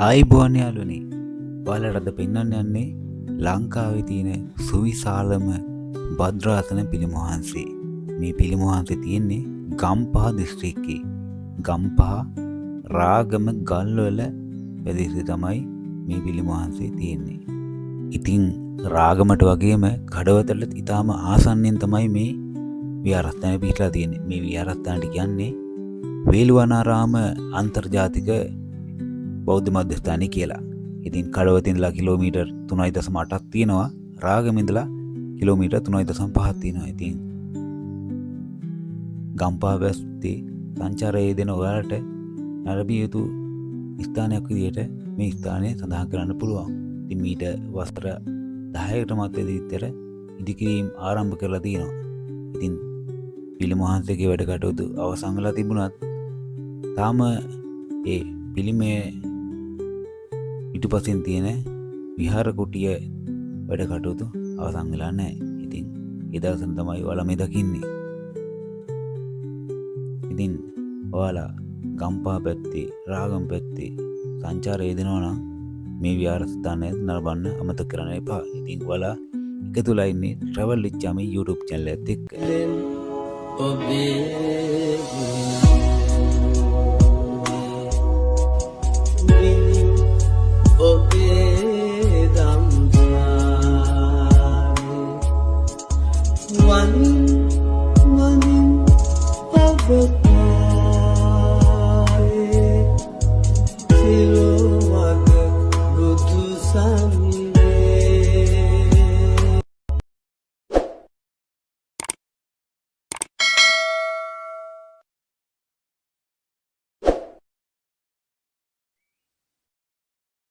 ආයිබෝන් යාළුවනේ. ඔයාලට අද පෙන්වන්න යන්නේ ලංකාවේ තියෙන සුවිශාලම භද්‍රාසන පිළිම වහන්සේ. මේ පිළිම වහන්සේ තියෙන්නේ ගම්පහ දිස්ත්‍රික්කයේ ගම්පහ රාගම ගල්වල ප්‍රදේශයේ තමයි මේ පිළිම වහන්සේ තියෙන්නේ. ඉතින් රාගමට වගේම කඩවතලත් ඉතාම ආසන්නයෙන් තමයි මේ විහාරස්ථානය පිහිටලා තියෙන්නේ. මේ විහාරස්ථානට කියන්නේ වේළුවනාරාම අන්තර්ජාතික බෞද්ධ මධ්‍යස්ථානය කියලා. ඉතින් කඩවතින් ඉඳලා කිලෝමීටර් 3.8ක් තියෙනවා. රාගම ඉඳලා කිලෝමීටර් 3.5ක් තියෙනවා. ඉතින් ගම්පහ වැස්සේ සංචාරයේ දෙන ඔයාලට නරඹිය යුතු ස්ථානයක් විදිහට මේ ස්ථානය සඳහන් කරන්න පුළුවන්. ඉතින් මීට වසර 10කට මත්තේ විතර ඉදිකිරීම් ආරම්භ කරලා තියෙනවා. ඉතින් පිළිම වහන්සේගේ වැඩ කටයුතු අවසන් වෙලා තිබුණත් තාම ඒ පිළිමේ පිටුපසින් තියෙන විහාර කුටිය වැඩ කටයුතු අවසන් වෙලා නැහැ. ඉතින් ඒ දවසෙන් තමයි ඔයාලා මේ දකින්නේ. ඉතින් ඔයාලා ගම්පහ පැත්තේ රාගම පැත්තේ සංචාරය දෙනවා නම් මේ විහාරස්ථානය නරඹන්න අමතක කරන්න එපා. ඉතින් ඔයාලා එකතුලා ඉන්නේ travel with Jami YouTube channel එකත් එක්ක. Sun